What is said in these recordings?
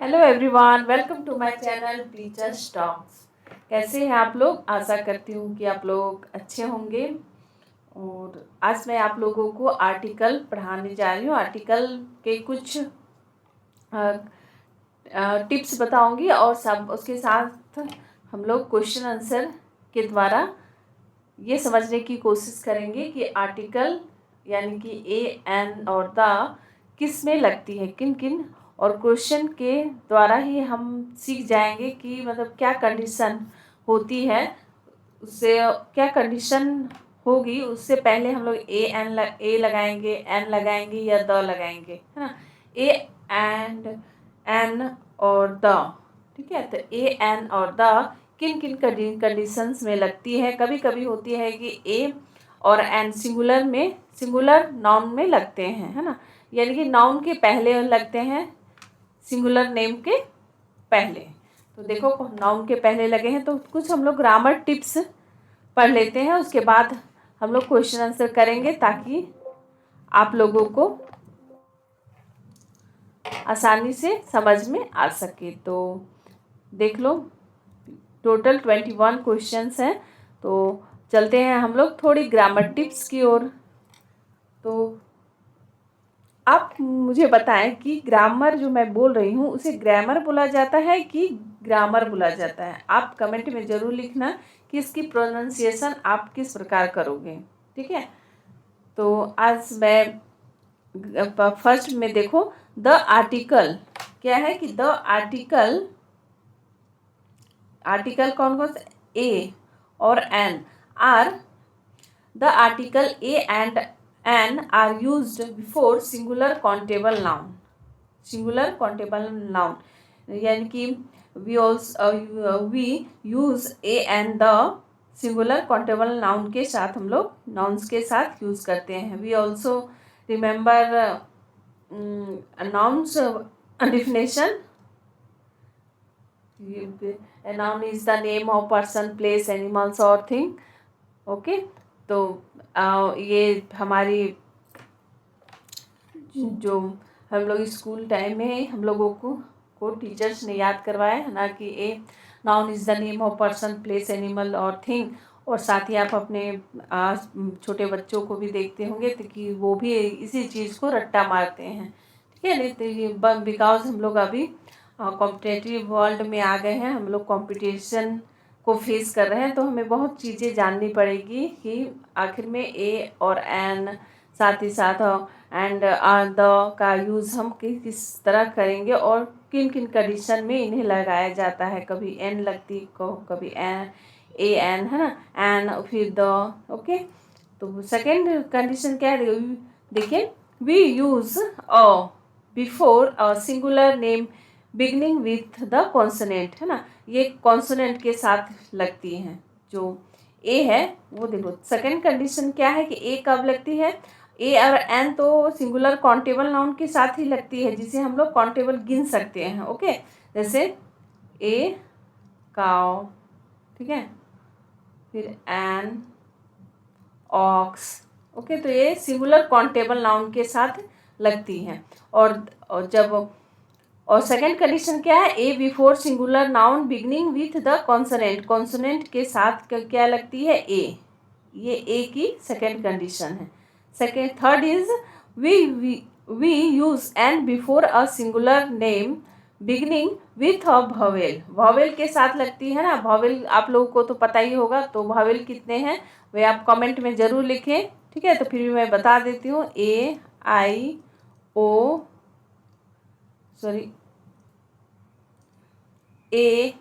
Hello everyone, welcome to my channel teachers talks. कैसे हैं आप लोग? आशा करती हूँ कि आप लोग अच्छे होंगे। और आज मैं आप लोगों को आर्टिकल पढ़ाने जा रही हूँ। आर्टिकल के कुछ टिप्स बताऊंगी और सब उसके साथ हम लोग क्वेश्चन आंसर के द्वारा ये समझने की कोशिश करेंगे कि आर्टिकल यानी कि ए, एन और द किस में लगती है, किन किन, और क्वेश्चन के द्वारा ही हम सीख जाएंगे कि मतलब क्या कंडीशन होती है, उससे क्या कंडीशन होगी। उससे पहले हम लोग ए लगाएंगे, एन लगाएंगे या द लगाएंगे, है ना। ए एंड एन और द, ठीक है। तो ए, एन और द किन किन कंडीशंस में लगती है। कभी कभी होती है कि ए और एन सिंगुलर नाउन में लगते हैं, है ना। यानी कि नाउन के पहले लगते हैं, सिंगुलर नेम के पहले। तो देखो, नाउन के पहले लगे हैं तो कुछ हम लोग ग्रामर टिप्स पढ़ लेते हैं, उसके बाद हम लोग क्वेश्चन आंसर करेंगे ताकि आप लोगों को आसानी से समझ में आ सके। तो देख लो, टोटल 21 क्वेश्चंस हैं। तो चलते हैं हम लोग थोड़ी ग्रामर टिप्स की ओर। तो आप मुझे बताएं कि ग्रामर जो मैं बोल रही हूँ उसे ग्रामर बोला जाता है कि ग्रामर बोला जाता है। आप कमेंट में ज़रूर लिखना कि इसकी प्रोनाउंसिएशन आप किस प्रकार करोगे, ठीक है। तो आज मैं फर्स्ट में देखो, द आर्टिकल क्या है कि द आर्टिकल कौन कौन से, ए और an are, the article a and an are used before singular countable noun. यानी कि we use a and the singular countable noun के साथ, हम लोग नाउन्स के साथ यूज करते हैं। We also remember nouns definition. A noun is the name of person, place, animals or thing. Okay, तो ये हमारी जो हम लोग स्कूल टाइम में हम लोगों को टीचर्स ने याद करवाया है ना कि a noun is the name of person, place, animal और थिंग। और साथ ही आप अपने छोटे बच्चों को भी देखते होंगे तो कि वो भी इसी चीज़ को रट्टा मारते हैं, ठीक है। नहीं तो ये बिकॉज हम लोग अभी कॉम्पिटेटिव वर्ल्ड में आ गए हैं, हम लोग कंपटीशन को फेस कर रहे हैं, तो हमें बहुत चीज़ें जाननी पड़ेगी कि आखिर में ए और एन, साथ ही साथ एंड द का यूज़ हम किस तरह करेंगे और किन किन कंडीशन में इन्हें लगाया जाता है। कभी एन लगती को, कभी एन, ए एन, है ना, एन फिर द। ओके, तो सेकेंड कंडीशन क्या है, देखिए, we use a before a singular name beginning with the consonant, है ना। ये कॉन्सोनेंट के साथ लगती हैं। जो ए है वो देखो, सेकेंड कंडीशन क्या है कि ए कब लगती है, ए और एन तो सिंगुलर काउंटेबल नाउन के साथ ही लगती है, जिसे हम लोग काउंटेबल गिन सकते हैं। ओके, जैसे ए काउ, ठीक है, फिर एन ऑक्स। ओके, तो ये सिंगुलर काउंटेबल नाउन के साथ लगती हैं। और सेकेंड कंडीशन क्या है, a before singular noun beginning with the consonant, consonant के साथ क्या लगती है, ए। ये ए की सेकेंड कंडीशन है। Second third is we use an before a singular name beginning with a vowel, vowel के साथ लगती है ना। भवेल आप लोगों को तो पता ही होगा, तो भवेल कितने हैं वे आप कमेंट में ज़रूर लिखें, ठीक है। तो फिर भी मैं बता देती हूँ, ए आई ओ, सॉरी, ए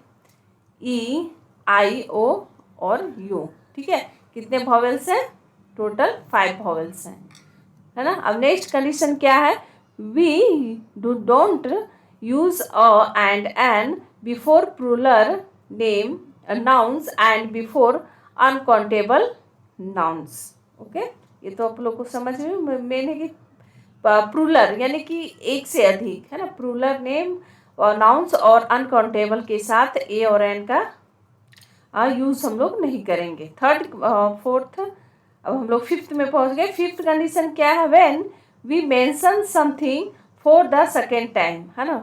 ई आई ओ और यू, ठीक है। कितने वॉवेल्स हैं, टोटल 5 वॉवेल्स हैं, है ना। अब नेक्स्ट कंडीशन क्या है, we don't use a and an before plural name nouns and before uncountable nouns. Okay, ये तो आप लोग को समझ में मेन है कि प्लूरल यानी कि एक से अधिक, है ना। प्लूरल नेम और नाउन्स और अनकाउंटेबल के साथ ए और एन का यूज़ हम लोग नहीं करेंगे। थर्ड फोर्थ, अब हम लोग फिफ्थ में पहुंच गए। फिफ्थ कंडीशन क्या है, when we mention something for the second time, है ना,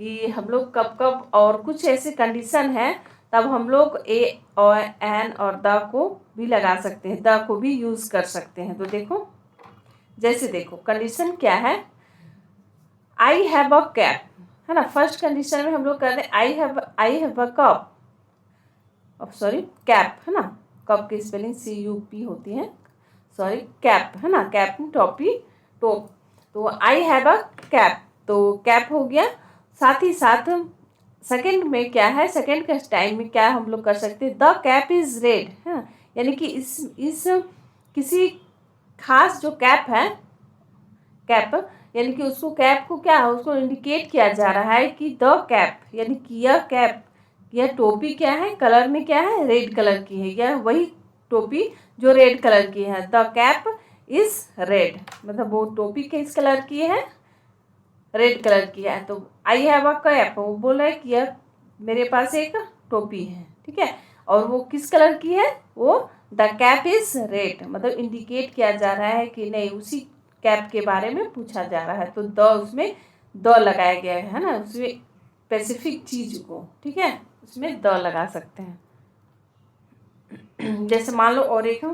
कि हम लोग कब कब और कुछ ऐसे कंडीशन है तब हम लोग ए और एन और द को भी लगा सकते हैं, द को भी यूज़ कर सकते हैं। तो देखो, जैसे देखो कंडीशन क्या है, आई हैव अ कैप, है ना। फर्स्ट कंडीशन में हम लोग कहते हैं I have a cup, sorry cap, है ना। कप की स्पेलिंग CUP होती है, सॉरी कैप, है ना। कैप टोपी, टोप। तो आई हैव अ कैप, तो कैप हो गया। साथ ही साथ सेकंड में क्या है, सेकंड के टाइम में क्या हम लोग कर सकते हैं, द कैप इज रेड, है ना। यानी कि इस किसी खास जो कैप है, कैप यानी कि उसको कैप को क्या है, उसको इंडिकेट किया जा रहा है कि द कैप, यानी कि यह कैप, यह टोपी क्या है, कलर में क्या है, रेड कलर की है। यह वही टोपी जो रेड कलर की है, द कैप इज रेड, मतलब वो टोपी किस कलर की है, रेड कलर की है। तो आई हैव अ कैप, वो बोल रहा है कि यह मेरे पास एक टोपी है, ठीक है। और वो किस कलर की है, वो द कैप इज रेड, मतलब इंडिकेट किया जा रहा है कि नहीं, उसी कैप के बारे में पूछा जा रहा है। तो द उसमें द लगाया गया है ना, उसमें स्पेसिफिक चीज को, ठीक है, उसमें द लगा सकते हैं। जैसे मान लो और एक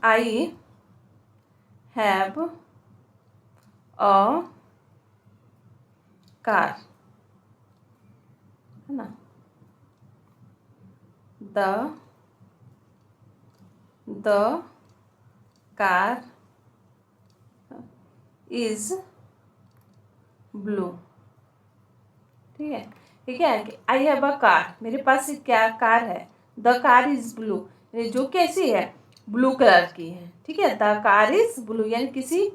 आई हैव अ कार, है ना। द कार इज ब्लू, ठीक है। ठीक है, आई हैव अ कार, मेरे पास एक क्या कार है, द कार इज ब्लू, जो कैसी है, ब्लू कलर की है, ठीक है। द कार इज ब्लू, यानी किसी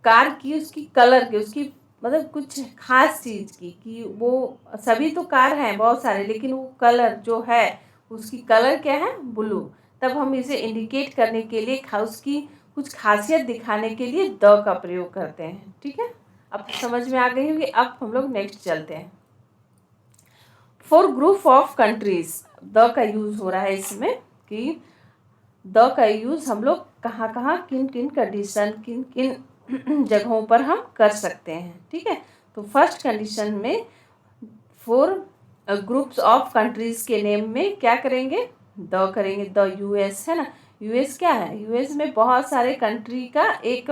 कार की, उसकी कलर की, उसकी मतलब कुछ खास चीज़ की, कि वो सभी तो कार हैं बहुत सारे, लेकिन वो कलर जो है उसकी कलर क्या है, ब्लू। तब हम इसे इंडिकेट करने के लिए उसकी कुछ खासियत दिखाने के लिए द का प्रयोग करते हैं, ठीक है। अब समझ में आ गई होगी। अब हम लोग नेक्स्ट चलते हैं। For group of countries, the का यूज हो रहा है इसमें, कि द का यूज हम लोग कहाँ कहाँ, किन किन कंडीशन, किन किन जगहों पर हम कर सकते हैं, ठीक है। तो फर्स्ट कंडीशन में फोर ग्रुप्स ऑफ कंट्रीज के नेम में क्या करेंगे, द करेंगे। द US, है ना। US क्या है, US में बहुत सारे कंट्री का एक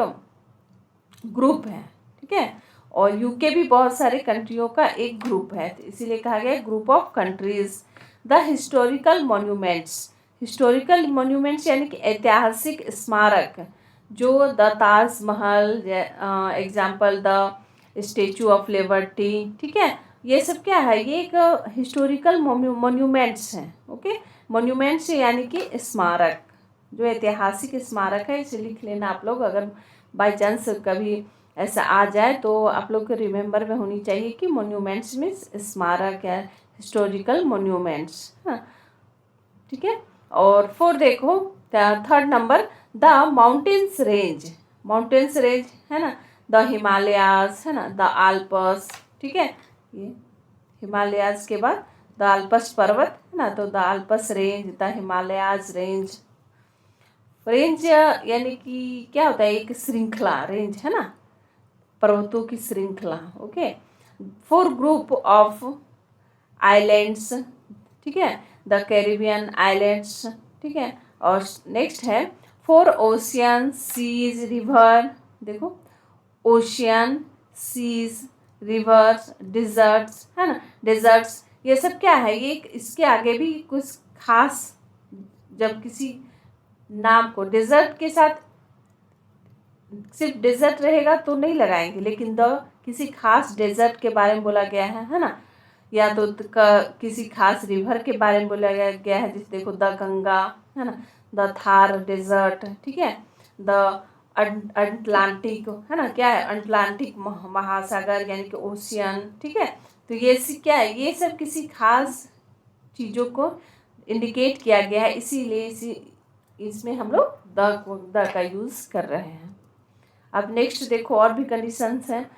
ग्रुप है, ठीक है। और UK भी बहुत सारे कंट्रियों का एक ग्रुप है, तो इसीलिए कहा गया group of countries. The historical monuments, historical monuments यानी कि ऐतिहासिक स्मारक, जो the Taj Mahal, example the statue of liberty, ठीक है। ये सब क्या है, ये एक हिस्टोरिकल मॉन्यूमेंट्स हैं, ओके। मॉन्यूमेंट्स यानी कि स्मारक, जो ऐतिहासिक स्मारक है, इसे लिख लेना आप लोग, अगर बाई चांस कभी ऐसा आ जाए तो आप लोग को रिमेंबर में होनी चाहिए कि मॉन्यूमेंट्स में स्मारक है, हिस्टोरिकल मॉन्यूमेंट्स, हाँ, ठीक है। और फोर देखो, third number, the mountains range, mountains range, है ना। द हिमालयाज, है ना, द आल्पस, ठीक है। ये हिमालयाज के बाद द आल्पस पर्वत, है ना, तो the Alps range, the Himalayas range. Range यानी कि क्या होता है, एक श्रृंखला, रेंज, है ना, पर्वतों की श्रृंखला, okay. Four group of islands, ठीक है, द कैरिबियन आइलैंड्स, ठीक है। और नेक्स्ट है फोर ओशियन सीज रिवर, देखो ओशियन, सीज, रिवर्स, डिजर्ट्स, है ना। डिजर्ट्स ये सब क्या है, ये इसके आगे भी कुछ खास, जब किसी नाम को डेजर्ट के साथ सिर्फ डेजर्ट रहेगा तो नहीं लगाएंगे, लेकिन द किसी खास डेजर्ट के बारे में बोला गया है ना। या तो किसी खास रिवर के बारे में बोला गया है, जैसे देखो द गंगा, है ना, द थार डेजर्ट, ठीक है। द अटलांटिक, है ना, क्या है, अटलांटिक महासागर यानी कि ओशियन, ठीक है। तो ये क्या है, ये सब किसी खास चीज़ों को इंडिकेट किया गया है, इसीलिए इसमें हम लोग द का यूज़ कर रहे हैं। अब नेक्स्ट देखो, और भी कंडीशंस हैं,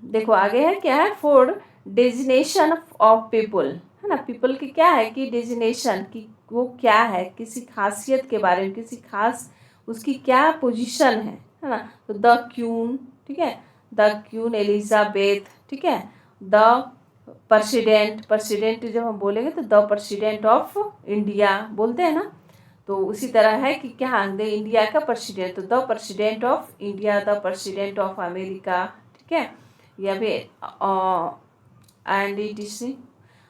देखो आगे है क्या है, फॉर डेजिनेशन ऑफ पीपल, है ना। पीपल की क्या है कि डेजिनेशन की, वो क्या है, किसी खासियत के बारे में, किसी खास उसकी क्या पोजीशन है ना। तो द क्यून, ठीक है, द क्यून एलिजाबेथ, ठीक है, द प्रेसिडेंट, प्रेसिडेंट जब हम बोलेंगे तो द प्रेसिडेंट ऑफ इंडिया बोलते हैं ना, तो उसी तरह है कि क्या द इंडिया का प्रेसिडेंट, तो the president of India, the president of America, ठीक है, या भी एंड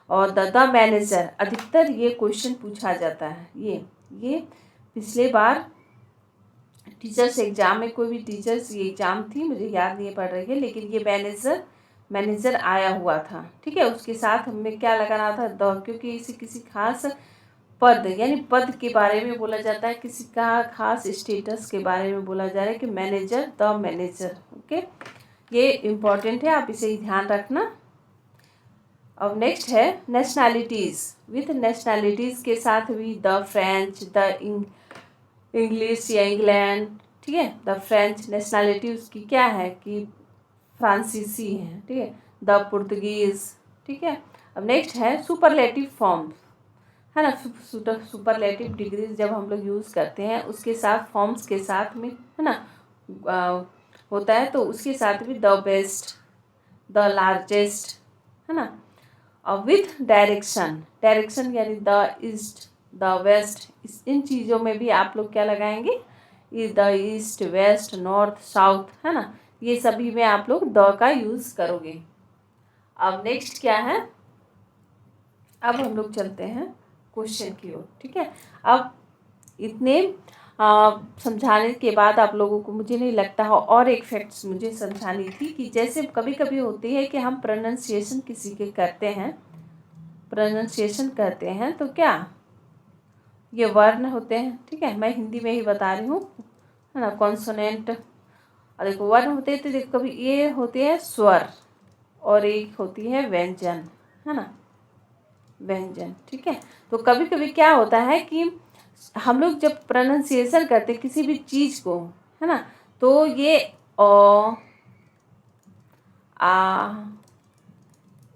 और द मैनेजर। अधिकतर ये क्वेश्चन पूछा जाता है। ये पिछले बार टीचर्स एग्जाम में, कोई भी टीचर्स ये एग्जाम थी, मुझे याद नहीं पड़ रही है, लेकिन ये मैनेजर आया हुआ था, ठीक है। उसके साथ हमें क्या लगाना था, द, क्योंकि इसे किसी खास पद यानी पद के बारे में बोला जाता है, किसी का खास स्टेटस के बारे में बोला जा रहा है कि मैनेजर, द मैनेजर। ओके, ये इम्पॉर्टेंट है, आप इसे ही ध्यान रखना। अब नेक्स्ट है नेशनैलिटीज़। विथ नेशनैलिटीज़ के साथ भी द फ्रेंच, द इंग्लिश या इंग्लैंड, ठीक है। द फ्रेंच नेशनैलिटी उसकी क्या है कि फ्रांसीसी है, ठीक है। द पुर्तगीज़, ठीक है। अब नेक्स्ट है सुपरलेटिव फॉर्म्स, है ना। सुपरलेटिव डिग्रीज जब हम लोग यूज़ करते हैं उसके साथ फॉर्म्स के साथ में, है ना, होता है, तो उसके साथ भी द बेस्ट, द लार्जेस्ट, है ना। और विथ डायरेक्शन यानी द ईस्ट, द वेस्ट, इन चीज़ों में भी आप लोग क्या लगाएंगे, the east, west, north, south, है ना, ये सभी में आप लोग द का यूज़ करोगे। अब नेक्स्ट क्या है, अब हम लोग चलते हैं क्वेश्चन की ओर, ठीक है। अब इतने समझाने के बाद आप लोगों को मुझे नहीं लगता है, और एक फैक्ट्स मुझे समझानी थी कि जैसे कभी कभी होती है कि हम प्रोनाउंसिएशन किसी के करते हैं, प्रोनाउंसिएशन करते हैं, तो क्या ये वर्ण होते हैं, ठीक है, मैं हिंदी में ही बता रही हूँ, है ना, कॉन्सोनेंट। और देखो वर्ण होते हैं, तो देखो कभी ये होते हैं स्वर और एक होती है व्यंजन, है ना, व्यंजन, ठीक है। तो कभी कभी क्या होता है कि हम लोग जब प्रोनाउंसिएशन करते किसी भी चीज़ को, है ना, तो ये ओ, आ,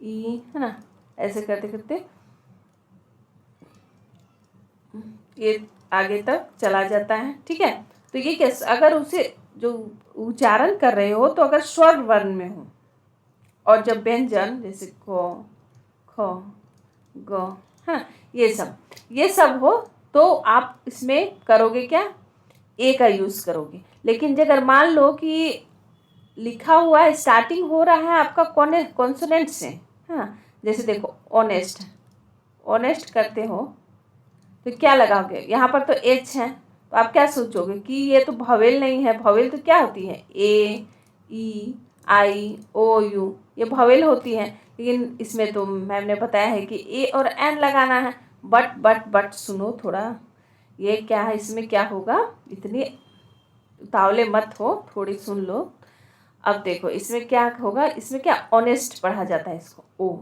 ई, है ना, ऐसे करते करते ये आगे तक चला जाता है, ठीक है। तो ये कैसे, अगर उसे जो उच्चारण कर रहे हो तो अगर स्वर वर्ण में हो, और जब व्यंजन जैसे क, ख, ग, हाँ, ये सब हो, तो आप इसमें करोगे क्या, ए का यूज़ करोगे। लेकिन अगर मान लो कि लिखा हुआ है, स्टार्टिंग हो रहा है आपका कॉन्सोनेंट से, हाँ, जैसे देखो ऑनेस्ट करते हो तो क्या लगाओगे, यहाँ पर तो एच है, तो आप क्या सोचोगे कि ये तो भवेल नहीं है। भवेल तो क्या होती है, ए, ई, आई, ओ, यू, ये भवेल होती है। लेकिन इसमें तो मैम ने बताया है कि ए और एन लगाना है। बट सुनो थोड़ा, ये क्या है, इसमें क्या होगा, इतनी उतावले मत हो, थोड़ी सुन लो। अब देखो इसमें क्या होगा, इसमें क्या ऑनेस्ट पढ़ा जाता है इसको, ओ,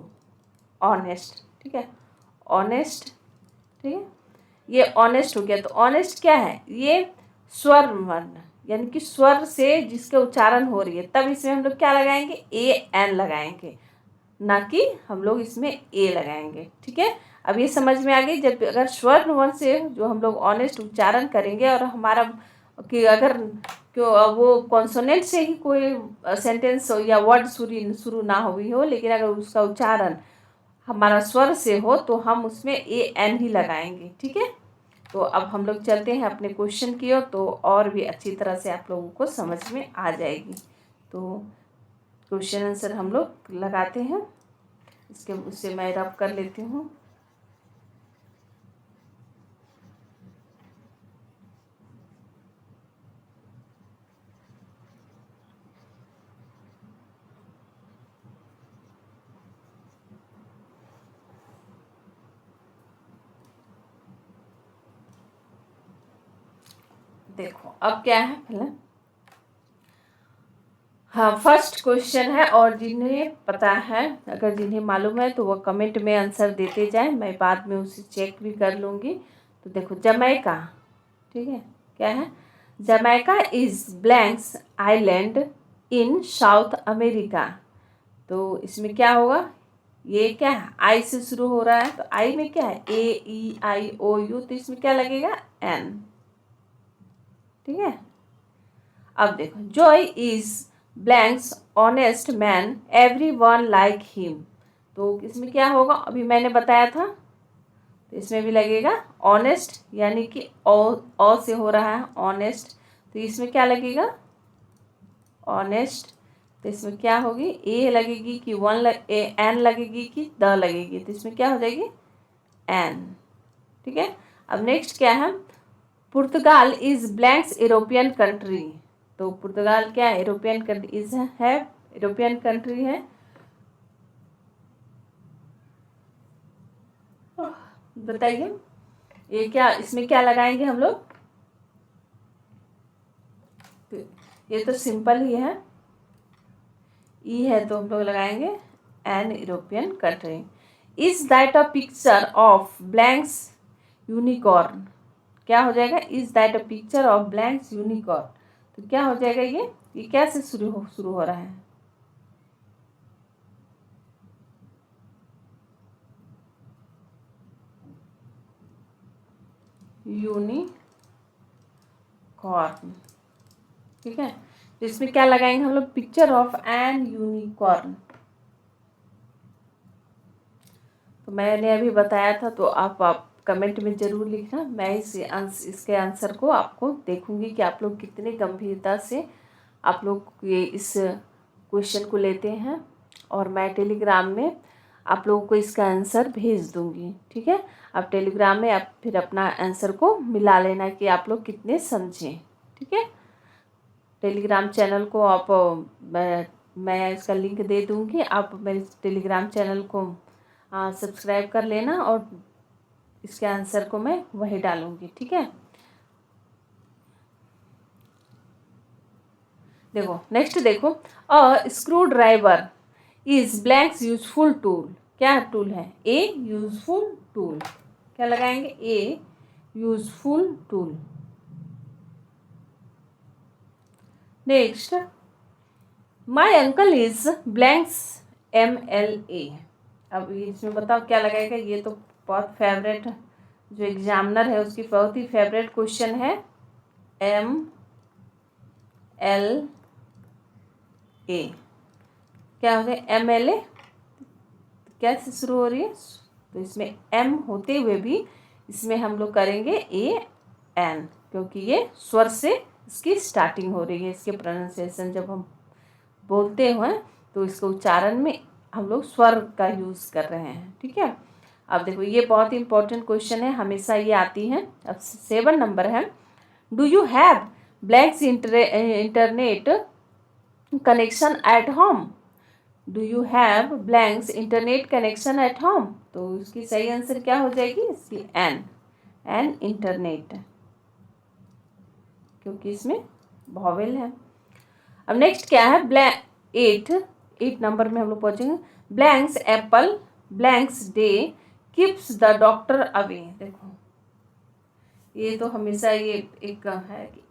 ऑनेस्ट, ठीक है, ऑनेस्ट, ठीक है, ये ऑनेस्ट हो गया। तो ऑनेस्ट क्या है, ये स्वर वर्ण, यानी कि स्वर से जिसके उच्चारण हो रही है, तब इसमें हम लोग क्या लगाएंगे, ए एन लगाएंगे, ना कि हम लोग इसमें ए लगाएंगे, ठीक है। अब ये समझ में आ गई, जब अगर स्वर वर्ण से जो हम लोग ऑनेस्ट उच्चारण करेंगे और हमारा कि अगर क्यों वो कॉन्सोनेंट से ही कोई सेंटेंस या वर्ड शुरू ना हुई हो, लेकिन अगर उसका उच्चारण हमारा स्वर से हो तो हम उसमें ए एन ही लगाएंगे, ठीक है। तो अब हम लोग चलते हैं अपने क्वेश्चन की ओर, तो और भी अच्छी तरह से आप लोगों को समझ में आ जाएगी। तो क्वेश्चन आंसर हम लोग लगाते हैं, उससे मैं रब कर लेती हूँ। देखो अब क्या है, पहले हाँ फर्स्ट क्वेश्चन है, और जिन्हें पता है, अगर जिन्हें मालूम है तो वो कमेंट में आंसर देते जाए, मैं बाद में उसे चेक भी कर लूँगी। तो देखो जमैका, ठीक है, क्या है, Jamaica is blanks island in south America. तो इसमें क्या होगा, ये क्या है, आई से शुरू हो रहा है, तो आई में क्या है, ए, ई, आई, ओ, यू, तो इसमें क्या लगेगा, एन, ठीक है। अब देखो, Joy is blanks honest man every one like him. तो इसमें क्या होगा, अभी मैंने बताया था, तो इसमें भी लगेगा ऑनेस्ट, यानी कि ओ से हो रहा है ऑनेस्ट, तो इसमें क्या लगेगा ऑनेस्ट। तो इसमें क्या होगी, ए लगेगी कि एन लगेगी कि द लगेगी, तो इसमें क्या हो जाएगी एन। ठीक है। अब नेक्स्ट क्या है, पुर्तगाल इज ब्लैंक्स यूरोपियन कंट्री। तो पुर्तगाल क्या है, यूरोपियन कंट्री इज है, यूरोपियन कंट्री है। बताइए ये क्या, इसमें क्या लगाएंगे हम लोग, ये तो सिंपल ही है, ई है तो हम लोग लगाएंगे an European country. Is that a picture of blanks unicorn. क्या हो जाएगा, is that a picture of blanks unicorn. तो क्या हो जाएगा, ये क्या से शुरू हो रहा है, यूनिकॉर्न। ठीक है। तो इसमें क्या लगाएंगे हम लोग, पिक्चर ऑफ एन यूनिकॉर्न। तो मैंने अभी बताया था, तो आप कमेंट में ज़रूर लिखना, मैं इसके आंसर को आपको देखूंगी कि आप लोग कितने गंभीरता से आप लोग ये इस क्वेश्चन को लेते हैं, और मैं टेलीग्राम में आप लोगों को इसका आंसर भेज दूंगी। ठीक है। आप टेलीग्राम में आप फिर अपना आंसर को मिला लेना कि आप लोग कितने समझें। ठीक है। टेलीग्राम चैनल को आप मैं इसका लिंक दे दूंगी, आप मेरे टेलीग्राम चैनल को सब्सक्राइब कर लेना, और इसके आंसर को मैं वही डालूंगी। ठीक है। देखो नेक्स्ट, देखो a screw driver is blanks useful tool. क्या टूल है, ए यूजफुल टूल। क्या लगाएंगे, ए useful tool. Next, my uncle is blanks MLA। अब इसमें बताओ क्या लगाएगा, ये तो बहुत फेवरेट, जो एग्जामिनर है उसकी बहुत ही फेवरेट क्वेश्चन है, MLA। क्या हो गया, MLA क्या से शुरू हो रही है, तो इसमें M होते हुए भी इसमें हम लोग करेंगे AN, क्योंकि ये स्वर से इसकी स्टार्टिंग हो रही है। इसके प्रोनाउंसिएशन जब हम बोलते हैं तो इसको उच्चारण में हम लोग स्वर का यूज़ कर रहे हैं। ठीक है। अब देखो ये बहुत ही इंपॉर्टेंट क्वेश्चन है, हमेशा ये आती हैं। अब 7 नंबर है, do you have blanks internet connection at home. Do you have blanks internet connection at home. तो इसकी सही आंसर क्या हो जाएगी, इसकी एन इंटरनेट, क्योंकि इसमें वॉवेल है। अब नेक्स्ट क्या है, 8 नंबर में हम लोग पहुंचेंगे, blanks Apple blanks day keeps the doctor away. देखो ये तो हमेशा ये एक है कि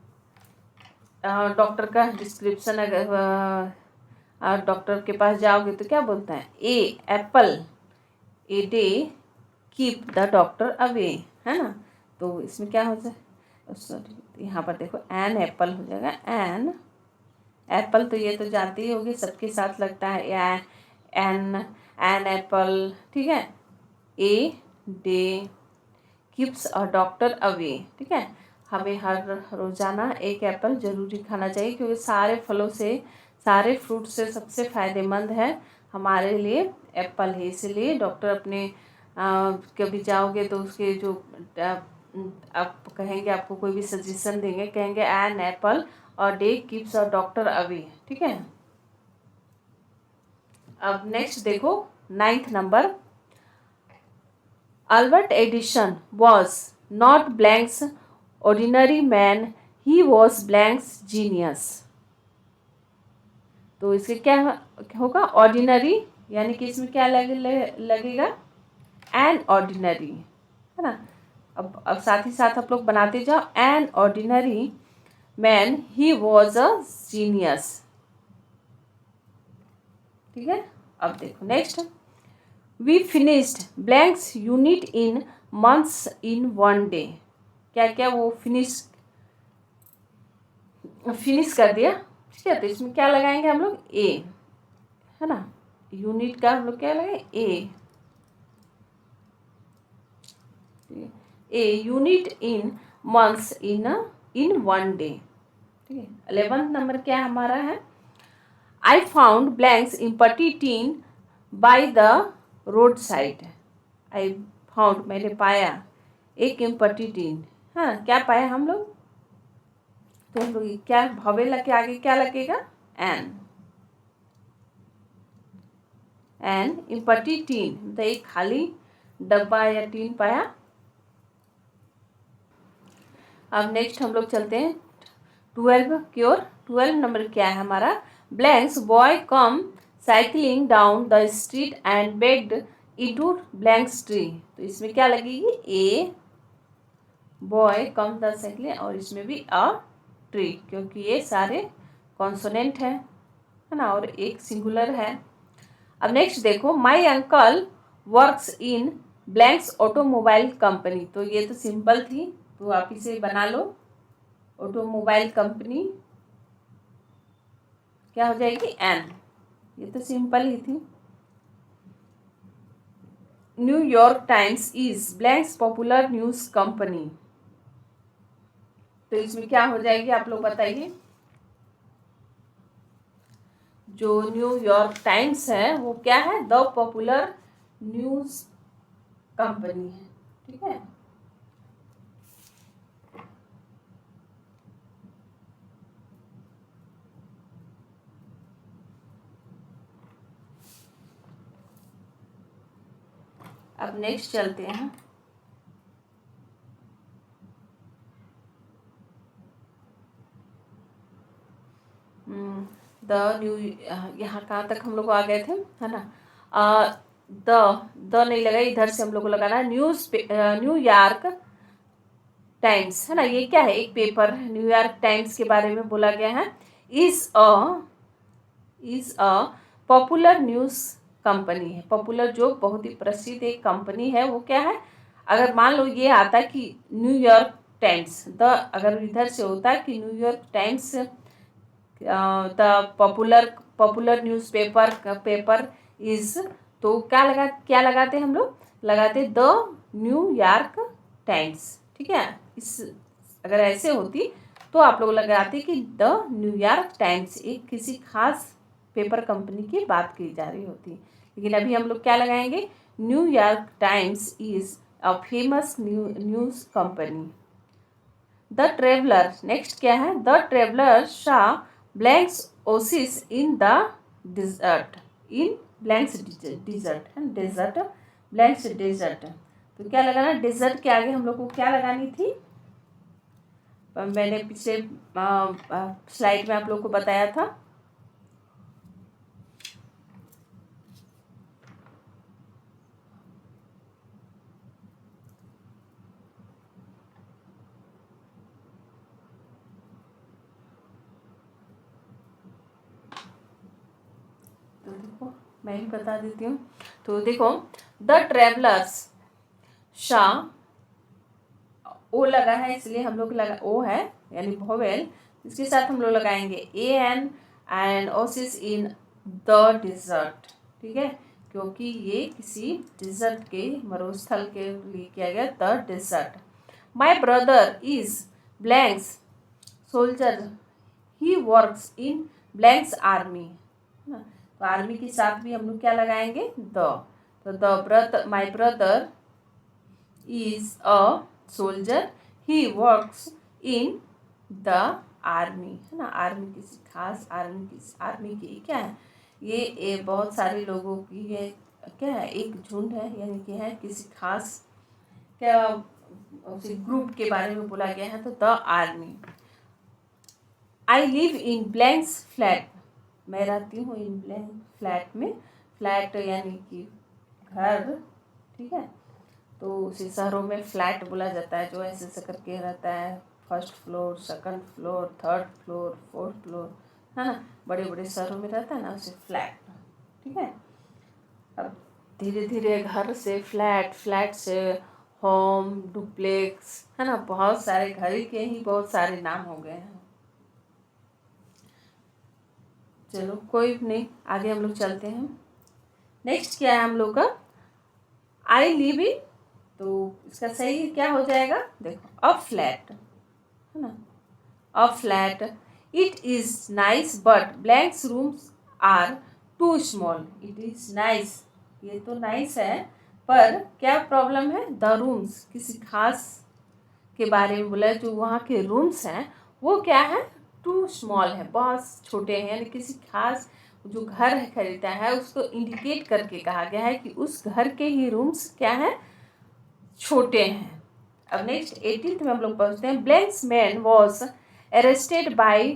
डॉक्टर का डिस्क्रिप्शन, अगर डॉक्टर के पास जाओगे तो क्या बोलता है, a apple a day keep the doctor away, है ना। तो इसमें क्या हो जाए, सॉरी यहाँ पर देखो एन एप्पल हो जाएगा, एप्पल तो ये तो जानती ही होगी, सबके साथ लगता है एन एप्पल। ठीक है। A day keeps a doctor away. ठीक है। हमें हर रोज़ाना एक एप्पल ज़रूरी खाना चाहिए, क्योंकि सारे फलों से, सारे फ्रूट से सबसे फ़ायदेमंद है हमारे लिए एप्पल है। इसलिए डॉक्टर अपने कभी जाओगे तो उसके जो आप कहेंगे, आपको कोई भी सजेशन देंगे, कहेंगे एन एप्पल और day keeps a doctor away. ठीक है। अब नेक्स्ट देखो 9th number, Albert Edison was not blanks ordinary man, he was blanks genius. तो इसके क्या होगा, ऑर्डिनरी, यानी कि इसमें क्या लगेगा एन ऑर्डिनरी, है ना। अब साथ ही साथ आप लोग बनाते जाओ, an ordinary man he was a genius. ठीक है। अब देखो next, we finished blanks unit in months in 1 day. क्या क्या वो फिनिश फिनिश कर दिया, ठीक है। तो इसमें क्या लगाएंगे हम लोग, ए, है ना। यूनिट का हम लोग क्या लगाएंगे, a unit in months in one day, ठीक है। 11th नंबर क्या हमारा है, I found blanks empty tin by the road side. I found मैंने पाया, एक एम्प्टी टीन, हाँ क्या पाया हम लोग, तो हम लोग क्या भवेला के आगे क्या लगेगा, एन एम्प्टी टीन, मतलब एक खाली डब्बा या टीन पाया। अब नेक्स्ट हम लोग चलते हैं 12 की ओर। 12 नंबर क्या है हमारा, blanks boy come cycling down the street and bagged into blanks tree. तो इसमें क्या लगेगी, a boy come the cycling, और इसमें भी अ ट्री, क्योंकि ये सारे कॉन्सोनेंट है ना, और एक सिंगुलर है। अब नेक्स्ट देखो, my uncle works in blanks automobile company. तो ये तो सिंपल थी, तो आप इसे बना लो, ऑटोमोबाइल कंपनी क्या हो जाएगी, एन, ये तो सिंपल ही थी। New York Times is blanks popular news company. तो इसमें क्या हो जाएगी आप लोग बताइए, जो न्यूयॉर्क टाइम्स है वो क्या है, द पॉपुलर न्यूज कंपनी है, ठीक है। अब नेक्स्ट चलते हैं, द न्यू, यहाँ कहाँ तक हम लोग आ गए थे, है ना। द नहीं लगा, इधर से हम लोग को लगाना है न्यूयॉर्क टाइम्स, है ना। ये क्या है, एक पेपर, न्यूयॉर्क टाइम्स के बारे में बोला गया है। Is a popular news company है, पॉपुलर जो बहुत ही प्रसिद्ध एक कंपनी है, वो क्या है। अगर मान लो ये आता कि न्यूयॉर्क टाइम्स, द अगर इधर से होता कि New York times the popular news paper is, तो क्या लगाते हम लोग, लगाते द न्यूयॉर्क टाइम्स, ठीक है। इस अगर ऐसे होती तो आप लोग लगाते कि द न्यूयॉर्क टाइम्स, एक किसी खास पेपर कंपनी की बात की जा रही होती, लेकिन अभी हम लोग क्या लगाएंगे, New York Times is a famous news company. The traveller, next क्या है, the traveller saw blanks oasis in the desert, in blanks desert है, डेजर्ट ब्लैंक्स डेजर्ट। तो क्या लगाना, डेजर्ट के आगे हम लोग को क्या लगानी थी, मैंने पिछले स्लाइड में आप लोग को बताया था। तो देखो मैं ही बता देती हूँ, तो देखो द ट्रेवलर्स, शाह ओ लगा है इसलिए हम लोग लगा, ओ है यानी वोवेल, इसके साथ हम लोग लगाएंगे a an and oasis in the desert, ठीक है, क्योंकि ये किसी डिजर्ट के मरुस्थल के लिए किया गया, the dessert. My brother is blanks soldier, he works in blanks army, तो आर्मी के साथ भी हम लोग क्या लगाएंगे, द, तो the my brother is a soldier, he works in the army, है ना। आर्मी किसी खास आर्मी की क्या है, ये बहुत सारे लोगों की है, क्या है, एक झुंड है, यानी कि है किसी खास क्या उसी ग्रुप के बारे में बोला गया है, तो the army. I live in blanks flat, मैं रहती हूँ इन ब्लैंक फ्लैट में, फ्लैट यानी कि घर, ठीक है। तो उसी शहरों में फ्लैट बोला जाता है, जो ऐसे करके रहता है, first floor, second floor, third floor, fourth floor, है ना, बड़े बड़े शहरों में रहता है ना, उसे फ्लैट, ठीक है। अब धीरे धीरे घर से फ्लैट, फ्लैट से होम, डुप्लेक्स, है ना, बहुत सारे घर के ही बहुत सारे नाम हो गए हैं। चलो कोई नहीं, आगे हम लोग चलते हैं। नेक्स्ट क्या है हम लोग का, आई लिव इन, तो इसका सही क्या हो जाएगा, देखो अ फ्लैट, है ना, a flat. It is nice but blanks rooms are too small. It is nice, ये तो नाइस है, पर क्या प्रॉब्लम है, द रूम्स, किसी खास के बारे में बोला है, जो वहाँ के रूम्स हैं वो क्या है, टू स्मॉल है, बहुत छोटे हैं, यानी किसी खास जो घर है खरीदा है उसको इंडिकेट करके कहा गया है कि उस घर के ही रूम्स क्या है, छोटे हैं। अब नेक्स्ट 18th में हम लोग पहुँचते हैं। Blanks man was arrested bye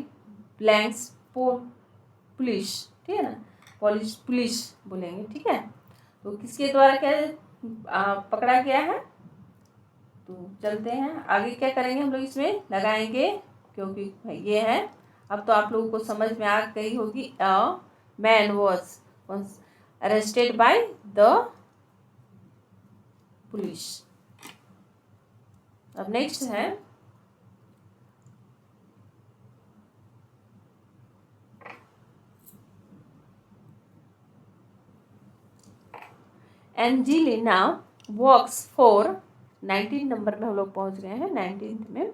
blanks police, ठीक है ना, पुलिस बोलेंगे, ठीक है। तो किसके द्वारा क्या पकड़ा गया है, तो चलते हैं आगे, क्या करेंगे हम लोग इसमें लगाएंगे, क्योंकि ये है। अब तो आप लोगों को समझ में आ गई होगी, a man was arrested by the police. अब नेक्स्ट है एंजेलिना वर्क्स फॉर, 19 नंबर में हम लोग पहुंच गए हैं, 19th में।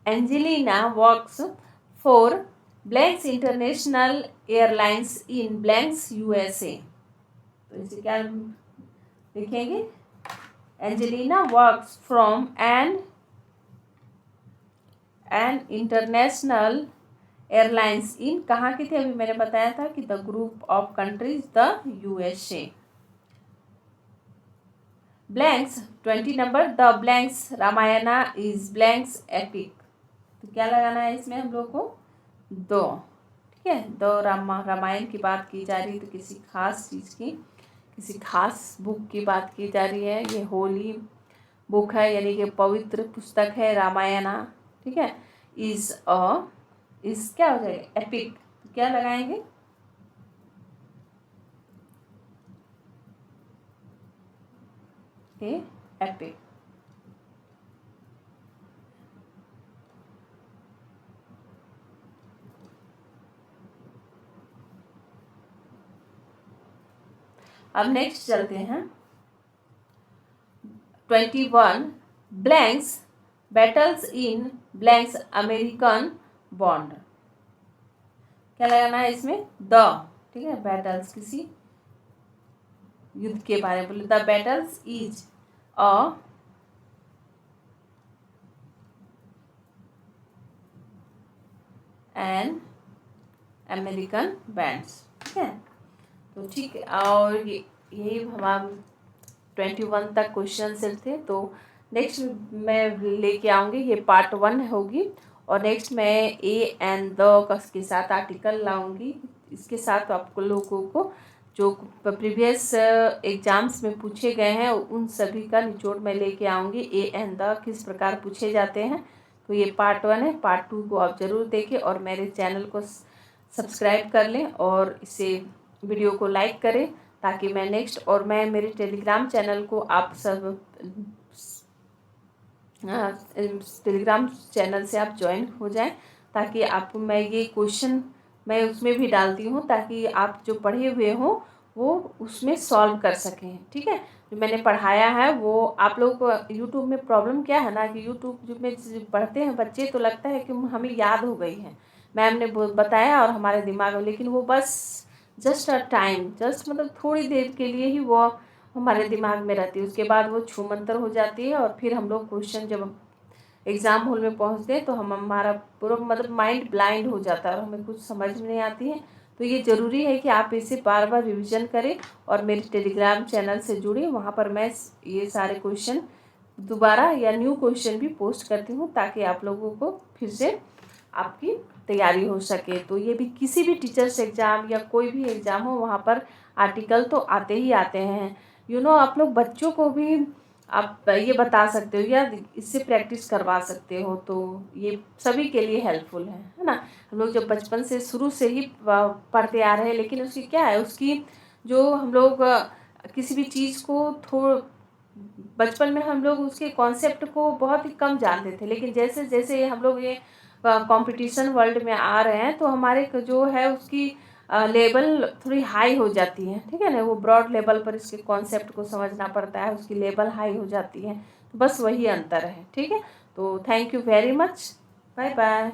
Angelina works for blanks international airlines in blanks USA. तो इसे क्या लिखेंगे, Angelina works from an international airlines in, कहाँ की थी, अभी मैंने बताया था कि the group of countries the USA. Blanks 20 number, the blanks Ramayana is blanks epic. तो क्या लगाना है इसमें हम लोग को, दो, ठीक है, दो रामायण की बात की जा रही है, तो किसी खास चीज़ की, किसी खास बुक की बात की जा रही है, ये होली बुक है, यानी कि पवित्र पुस्तक है रामायणा, ठीक है। इज क्या हो जाएगा, एपिक, तो क्या लगाएंगे, ए एपिक। अब नेक्स्ट चलते हैं 21, ब्लैंक्स बैटल्स इन ब्लैंक्स अमेरिकन बॉन्ड। क्या लगाना है इसमें, द, ठीक है, बैटल्स किसी युद्ध के बारे में बोले, the battles is a an American bands, ठीक है। तो ठीक है, और यही हमारा 21 तक क्वेश्चन सिर्फ थे। तो नेक्स्ट मैं लेके आऊँगी, ये पार्ट 1 होगी, और नेक्स्ट मैं ए एंड द के साथ आर्टिकल लाऊंगी। इसके साथ आपको लोगों को जो प्रीवियस एग्जाम्स में पूछे गए हैं उन सभी का निचोड़ मैं लेके आऊँगी, ए एंड द किस प्रकार पूछे जाते हैं। तो ये पार्ट 1 है, पार्ट 2 को आप ज़रूर देखें और मेरे चैनल को सब्सक्राइब कर लें और इसे वीडियो को लाइक करें, ताकि मैं नेक्स्ट, और मैं मेरे टेलीग्राम चैनल को आप सब टेलीग्राम चैनल से आप ज्वाइन हो जाएं, ताकि आप, मैं ये क्वेश्चन मैं उसमें भी डालती हूँ, ताकि आप जो पढ़े हुए हों वो उसमें सॉल्व कर सकें, ठीक है। जो मैंने पढ़ाया है वो आप लोगों को, यूट्यूब में प्रॉब्लम क्या है ना, कि यूट्यूब में पढ़ते हैं बच्चे तो लगता है कि हमें याद हो गई है, मैम ने बताया और हमारे दिमाग में, लेकिन वो बस जस्ट अ टाइम, जस्ट मतलब थोड़ी देर के लिए ही वो हमारे दिमाग में रहती है, उसके बाद वो छूमंतर हो जाती है, और फिर हम लोग क्वेश्चन जब एग्ज़ाम हॉल में पहुंचते हैं तो हमारा पूरा मतलब माइंड ब्लाइंड हो जाता है और हमें कुछ समझ में नहीं आती है। तो ये ज़रूरी है कि आप इसे बार बार रिविज़न करें और मेरे टेलीग्राम चैनल से जुड़े, वहाँ पर मैं ये सारे क्वेश्चन दोबारा या न्यू क्वेश्चन भी पोस्ट करती हूँ, ताकि आप लोगों को फिर से आपकी तैयारी हो सके। तो ये भी किसी भी टीचर्स एग्ज़ाम या कोई भी एग्ज़ाम हो, वहाँ पर आर्टिकल तो आते ही आते हैं। आप लोग बच्चों को भी आप ये बता सकते हो या इससे प्रैक्टिस करवा सकते हो, तो ये सभी के लिए हेल्पफुल है ना। हम लोग जब बचपन से शुरू से ही पढ़ते आ रहे हैं, लेकिन उसकी क्या है, उसकी जो हम लोग किसी भी चीज़ को बचपन में हम लोग उसके कॉन्सेप्ट को बहुत ही कम जानते थे, लेकिन जैसे जैसे हम लोग ये कंपटीशन वर्ल्ड में आ रहे हैं तो हमारे जो है उसकी लेवल थोड़ी हाई हो जाती है, ठीक है ना। वो ब्रॉड लेवल पर इसके कॉन्सेप्ट को समझना पड़ता है, उसकी लेवल हाई हो जाती है, तो बस वही अंतर है, ठीक है। तो thank you very much, bye bye.